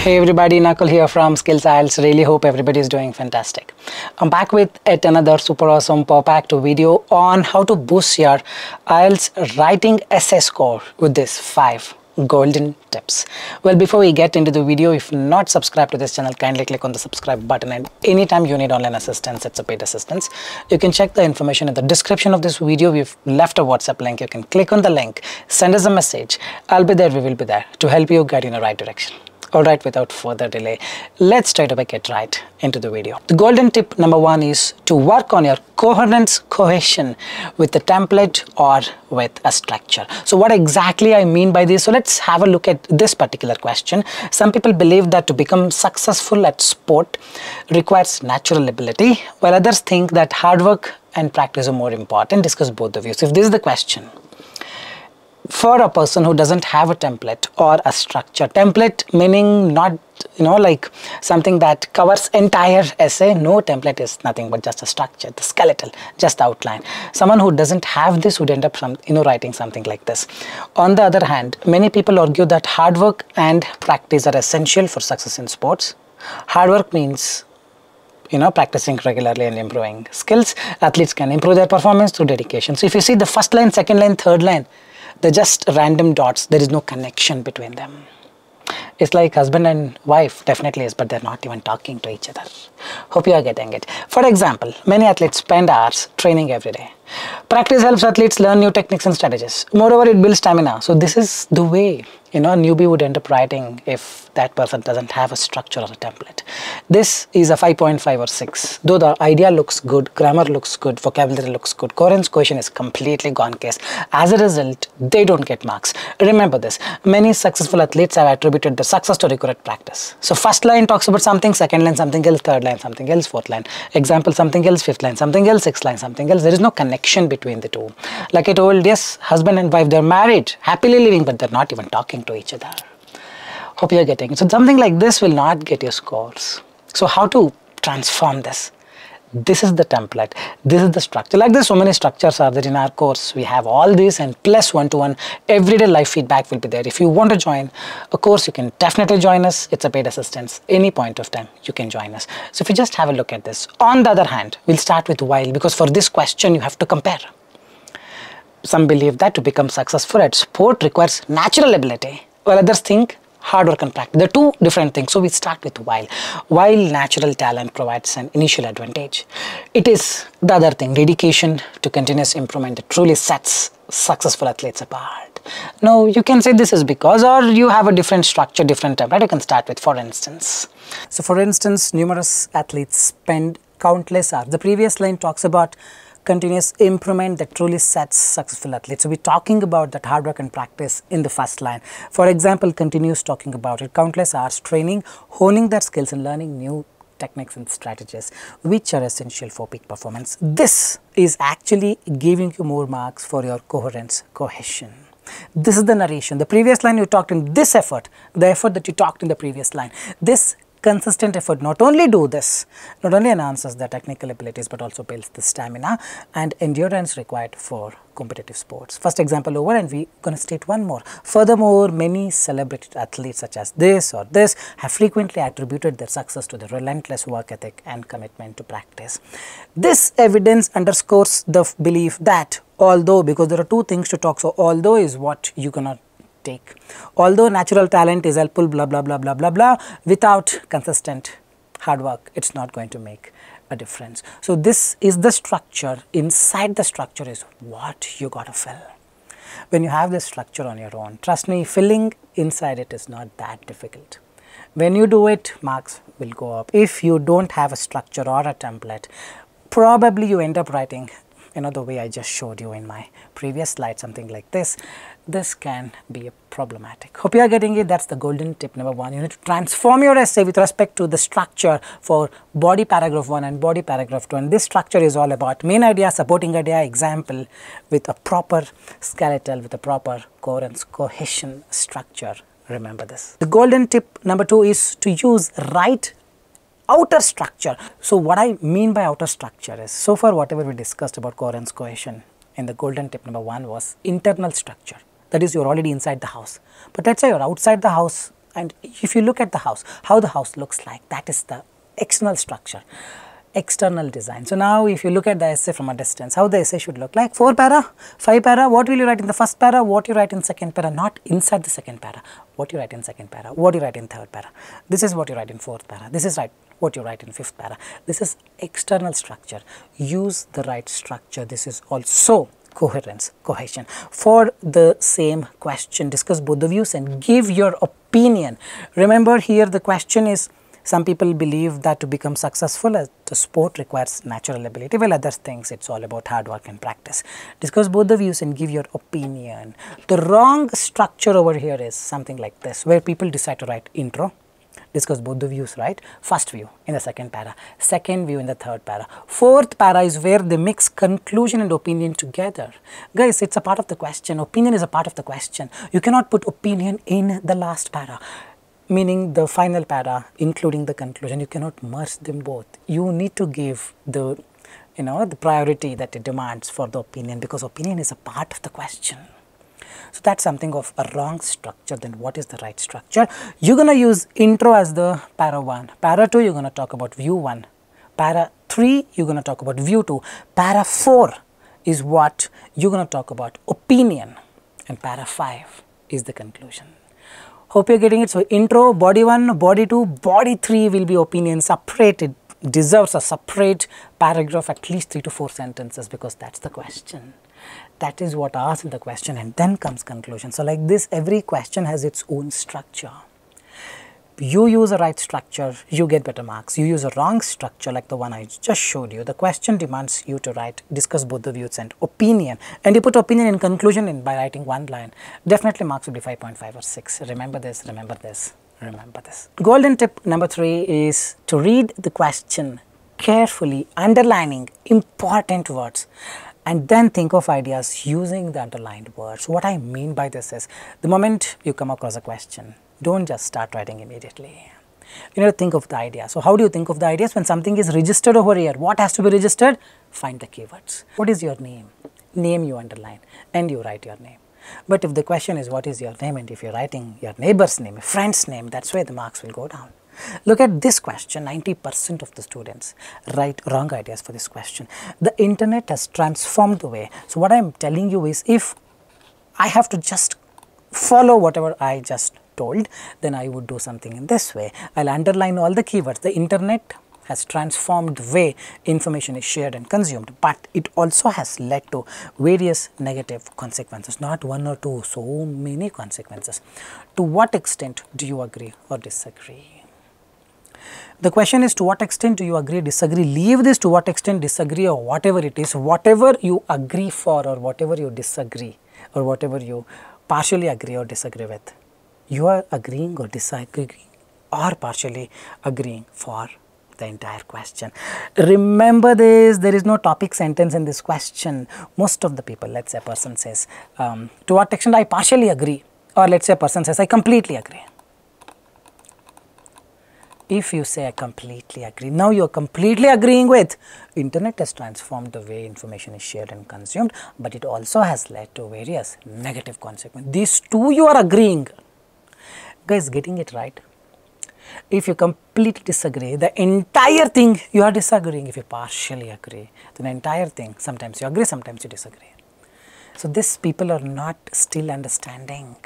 Hey everybody, Nakul here from Skills IELTS. Really hope everybody is doing fantastic. I'm back with yet another super awesome packed video on how to boost your IELTS writing essay score with these 5 golden tips. Well, before we get into the video, if not subscribed to this channel, kindly click on the subscribe button, and anytime you need online assistance, it's a paid assistance, you can check the information in the description of this video. We've left a WhatsApp link. You can click on the link, send us a message. I'll be there, we will be there to help you guide in the right direction. Alright, without further delay, let's straight away get right into the video. The golden tip number 1 is to work on your coherence, cohesion with a template or with a structure. So what exactly I mean by this? So let's have a look at this particular question. Some people believe that to become successful at sport requires natural ability, while others think that hard work and practice are more important. Discuss both the views. If this is the question, for a person who doesn't have a template or a structure, template meaning not like something that covers entire essay. No, template is nothing but just a structure, the skeletal, just the outline. Someone who doesn't have this would end up writing something like this. On the other hand, many people argue that hard work and practice are essential for success in sports. Hard work means practicing regularly and improving skills. Athletes can improve their performance through dedication. So if you see the first line, second line, third line, they're just random dots. There is no connection between them. It's like husband and wife, definitely is, but they're not even talking to each other. Hope you are getting it. For example, many athletes spend hours training every day. Practice helps athletes learn new techniques and strategies. Moreover, it builds stamina. So this is the way a newbie would end up writing if that person doesn't have a structure or a template. This is a 5.5 or 6. Though the idea looks good, grammar looks good, vocabulary looks good, coherence, cohesion is completely gone case. As a result, they don't get marks. Remember this, many successful athletes have attributed their success to accurate practice. So first line talks about something, second line something else, third line something else, fourth line example something else, fifth line something else, sixth line something else. There is no connection between the two. Like I told, yes, husband and wife, they're married, happily living, but they're not even talking to each other. Hope you're getting it. So something like this will not get your scores. So how to transform this? This is the template. This is the structure. Like this, so many structures are there in our course. We have all these, and plus one-to-one everyday live feedback will be there. If you want to join a course, you can definitely join us. It's a paid assistance. Any point of time, you can join us. So if you just have a look at this. On the other hand, we'll start with while, because for this question, you have to compare. Some believe that to become successful at sport requires natural ability, while others think hard work and practice. They're two different things. So we start with while. While natural talent provides an initial advantage, it is the other thing, dedication to continuous improvement, that truly sets successful athletes apart. Now you can say this is because, or you have a different structure, different template. You can start with, for instance. So for instance, numerous athletes spend countless hours. The previous line talks about continuous improvement that truly sets successful athletes. So we're talking about that hard work and practice in the first line. For example, continues talking about it, countless hours training, honing their skills and learning new techniques and strategies which are essential for peak performance. This is actually giving you more marks for your coherence, cohesion. This is the narration. The previous line you talked in this effort, the effort that you talked in the previous line. This consistent effort not only enhances the technical abilities, but also builds the stamina and endurance required for competitive sports. First example over, and we're going to state one more. Furthermore, many celebrated athletes such as this or this have frequently attributed their success to the relentless work ethic and commitment to practice. This evidence underscores the belief that although, because there are two things to talk, so although is what you cannot take. Although natural talent is helpful, blah blah blah blah blah blah, without consistent hard work, it's not going to make a difference. So this is the structure. Inside the structure is what you got to fill. When you have this structure on your own, trust me, filling inside it is not that difficult. When you do it, marks will go up. If you don't have a structure or a template, probably you end up writing the way I just showed you in my previous slide, something like this. This can be problematic. Hope you are getting it. That's the golden tip number 1. You need to transform your essay with respect to the structure for body paragraph 1 and body paragraph 2. And this structure is all about main idea, supporting idea, example with a proper skeletal, with a proper coherence, cohesion structure. Remember this. The golden tip number 2 is to use right outer structure. So what I mean by outer structure is, so far whatever we discussed about coherence, cohesion in the golden tip number 1 was internal structure. That is, you're already inside the house. But let's say you're outside the house And if you look at the house, how the house looks like, that is the external structure, external design. So now if you look at the essay from a distance, how the essay should look like, 4 para, 5 para, what will you write in the first para, what you write in second para, not inside the second para, what you write in second para, what you write in third para, this is what you write in fourth para, this is what you write in fifth para. This is external structure. Use the right structure. This is also coherence, cohesion. For the same question, discuss both the views and give your opinion. Remember here the question is, some people believe that to become successful at the sport requires natural ability, while others thinks it's all about hard work and practice. Discuss both the views and give your opinion. The wrong structure over here is something like this, where people decide to write intro, discuss both the views, right? First view in the second para, second view in the third para. Fourth para is where they mix conclusion and opinion together. Guys, it's a part of the question. Opinion is a part of the question. You cannot put opinion in the last para, meaning the final para including the conclusion. You cannot merge them both. You need to give the the priority that it demands for the opinion, because opinion is a part of the question. So that's something of a wrong structure. Then what is the right structure? You're going to use intro as the para 1. Para 2 you're going to talk about view 1. Para 3 you're going to talk about view 2. Para 4 is what you're going to talk about opinion, and para 5 is the conclusion. Hope you're getting it. So intro, body 1, body 2, body 3 will be opinion. Separated, deserves a separate paragraph, at least 3 to 4 sentences, because that's the question. That is what asked in the question, and then comes conclusion. So like this, every question has its own structure. You use a right structure, you get better marks. You use a wrong structure like the one I just showed you, the question demands you to write, discuss both the views and opinion, and you put opinion in conclusion in by writing one line, definitely marks will be 5.5 or 6. Remember this, remember this, remember this. Golden tip number 3 is to read the question carefully, underlining important words, and then think of ideas using the underlined words. What I mean by this is, the moment you come across a question, don't just start writing immediately. You need to think of the idea. So how do you think of the ideas? When something is registered over here, what has to be registered? Find the keywords. What is your name? Name you underline and you write your name. But if the question is what is your name, and if you're writing your neighbor's name, a friend's name, that's where the marks will go down. Look at this question. 90% of the students write wrong ideas for this question. The internet has transformed the way. So what I'm telling you is, if I have to just follow whatever I just told, then I would do something in this way. I'll underline all the keywords. The internet has transformed the way information is shared and consumed, but it also has led to various negative consequences, not one or two, so many consequences. To what extent do you agree or disagree? The question is, to what extent do you agree, disagree? Leave this to what extent disagree, or whatever it is, whatever you agree for or whatever you disagree or whatever you partially agree or disagree with. You are agreeing or disagreeing or partially agreeing for the entire question. Remember this, there is no topic sentence in this question. Most of the people, let's say a person says, to what extent I partially agree, or let's say a person says I completely agree. If you say I completely agree, now you are completely agreeing with, internet has transformed the way information is shared and consumed, but it also has led to various negative consequences. These two you are agreeing. Guys, getting it right? If you completely disagree, the entire thing you are disagreeing. If you partially agree, then the entire thing, sometimes you agree, sometimes you disagree. So this people are not still understanding.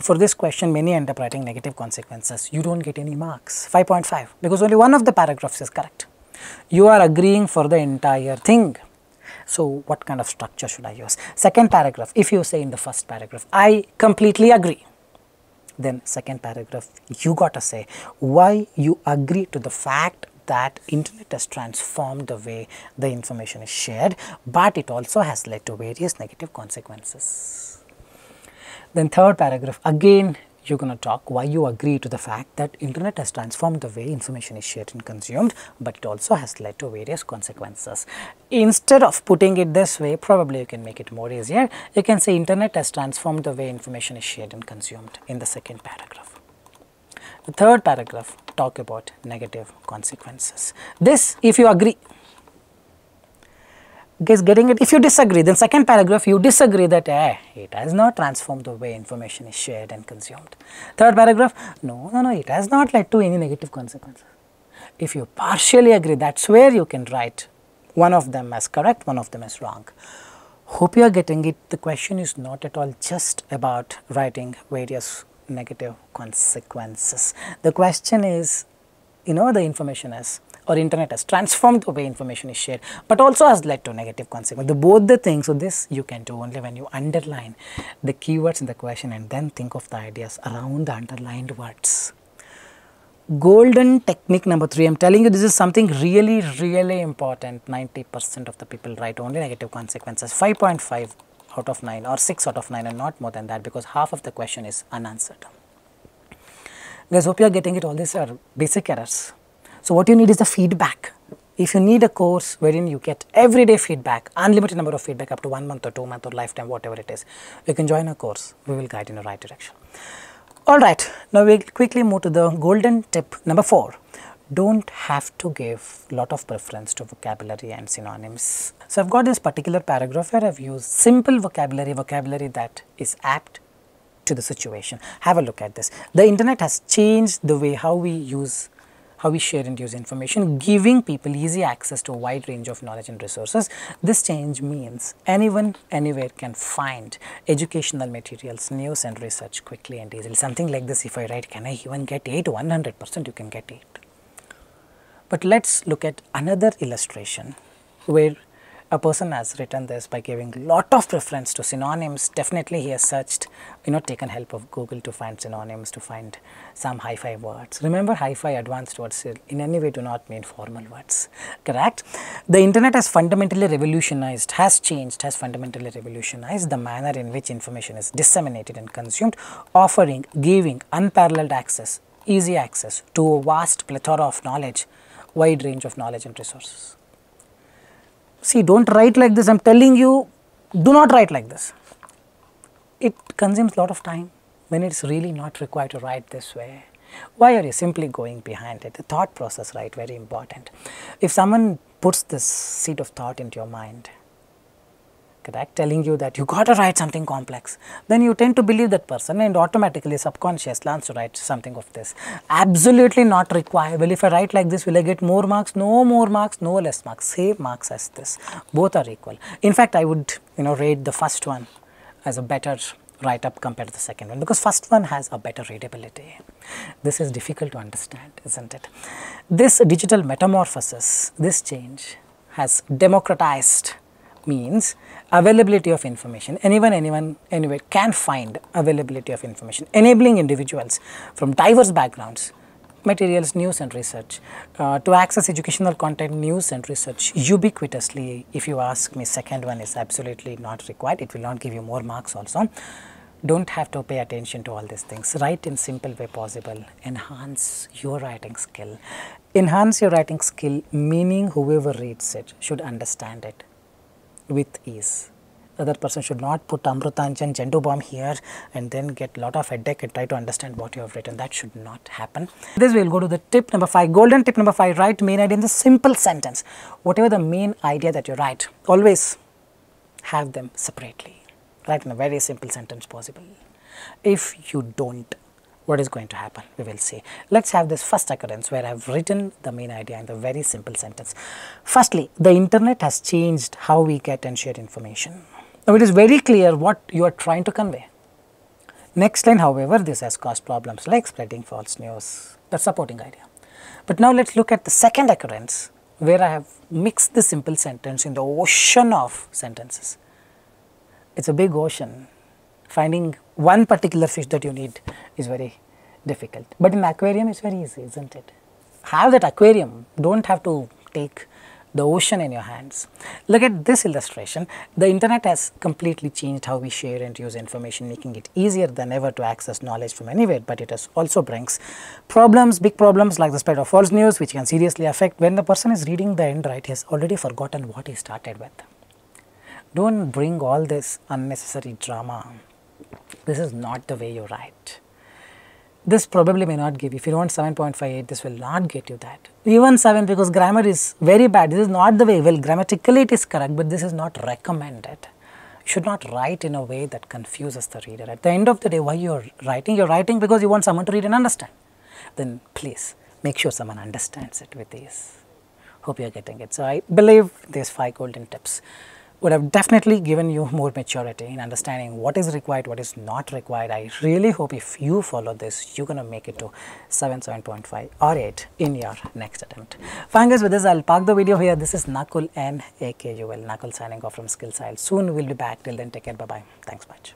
For this question, many end up writing negative consequences. You don't get any marks, 5.5, because only one of the paragraphs is correct. You are agreeing for the entire thing. So what kind of structure should I use? Second paragraph, if you say in the first paragraph, I completely agree, then second paragraph, you got to say why you agree to the fact that internet has transformed the way the information is shared, but it also has led to various negative consequences. Then third paragraph, again you're going to talk why you agree to the fact that internet has transformed the way information is shared and consumed, but it also has led to various consequences. Instead of putting it this way, probably you can make it more easier. You can say internet has transformed the way information is shared and consumed in the second paragraph. The third paragraph, talk about negative consequences. This, if you agree. Guys, getting it? If you disagree, then second paragraph you disagree that it has not transformed the way information is shared and consumed. Third paragraph, no, it has not led to any negative consequences. If you partially agree, that's where you can write one of them as correct, one of them as wrong. Hope you are getting it. The question is not at all just about writing various negative consequences. The question is, the information has, or internet has transformed the way information is shared, but also has led to negative consequences. Both the things. So this you can do only when you underline the keywords in the question and then think of the ideas around the underlined words. Golden technique number 3. I'm telling you, this is something really, really important. 90% of the people write only negative consequences. 5.5 out of 9 or 6 out of 9 and not more than that, because half of the question is unanswered. Guys, hope you are getting it. All these are basic errors. So what you need is the feedback. If you need a course wherein you get everyday feedback, unlimited number of feedback up to 1 month or 2 months or lifetime, whatever it is, you can join a course. We will guide you in the right direction. Alright, now we will quickly move to the golden tip number 4. Don't have to give lot of preference to vocabulary and synonyms. So I've got this particular paragraph where I've used simple vocabulary that is apt to the situation. Have a look at this. The internet has changed the way how we share and use information, giving people easy access to a wide range of knowledge and resources. This change means anyone, anywhere can find educational materials, news and research quickly and easily. Something like this, if I write, can I even get 8? 100% you can get 8. But let's look at another illustration where a person has written this by giving lot of preference to synonyms. Definitely he has searched, taken help of Google to find synonyms, to find some hi-fi words. Remember, hi-fi advanced words in any way do not mean formal words, correct? The internet has fundamentally revolutionized, has fundamentally revolutionized the manner in which information is disseminated and consumed, giving unparalleled access, easy access to a vast plethora of knowledge, wide range of knowledge and resources. See, don't write like this. I'm telling you, do not write like this. It consumes a lot of time when it's really not required to write this way. Why are you simply going behind it? The thought process, right, very important. If someone puts this seed of thought into your mind, correct, telling you that you got to write something complex, then you tend to believe that person and automatically subconscious learns to write something of this. Absolutely not required. Well, if I write like this, will I get more marks? No more marks, no less marks. Same marks as this. Both are equal. In fact, I would rate the first one as a better write-up compared to the second one, because first one has a better readability. This is difficult to understand, isn't it? This digital metamorphosis, this change has democratized, means availability of information. Anyone, anywhere can find availability of information, enabling individuals from diverse backgrounds, materials, news and research, to access educational content, news and research ubiquitously. If you ask me, second one is absolutely not required. It will not give you more marks also. Don't have to pay attention to all these things. Write in simple way possible. Enhance your writing skill. Enhance your writing skill, meaning whoever reads it should understand it with ease. The other person should not put Amrutanchan Chendu bomb here and then get lot of headache and try to understand what you have written. That should not happen. This we will go to the tip number 5, golden tip number 5, write main idea in the simple sentence. Whatever the main idea that you write, always have them separately. Write in a very simple sentence possible. If you don't, what is going to happen? We will see. Let's have this first occurrence where I have written the main idea in the very simple sentence. Firstly, the internet has changed how we get and share information. Now, it is very clear what you are trying to convey. Next line, however, this has caused problems like spreading false news. That's supporting idea. But now let's look at the second occurrence where I have mixed the simple sentence in the ocean of sentences. It's a big ocean. Finding one particular fish that you need is very difficult. But in aquarium, it's very easy, isn't it? Have that aquarium. Don't have to take the ocean in your hands. Look at this illustration. The internet has completely changed how we share and use information, making it easier than ever to access knowledge from anywhere. But it also brings problems, big problems like the spread of false news, which can seriously affect when the person is reading the end, right? He has already forgotten what he started with. Don't bring all this unnecessary drama. This is not the way you write. this probably may not give. If you want 7.58, this will not get you that. Even 7, because grammar is very bad. This is not the way. Well, grammatically it is correct, but this is not recommended. You should not write in a way that confuses the reader. At the end of the day, why you're writing because you want someone to read and understand. Then please make sure someone understands it with these. Hope you're getting it. So I believe these 5 golden tips would have definitely given you more maturity in understanding what is required, what is not required. I really hope if you follow this, you're going to make it to 7.5 or 8 in your next attempt. Fine guys, with this I'll park the video here. This is Nakul, Nakul signing off from Skills IELTS. Soon we'll be back. Till then, take care. Bye-bye. Thanks much.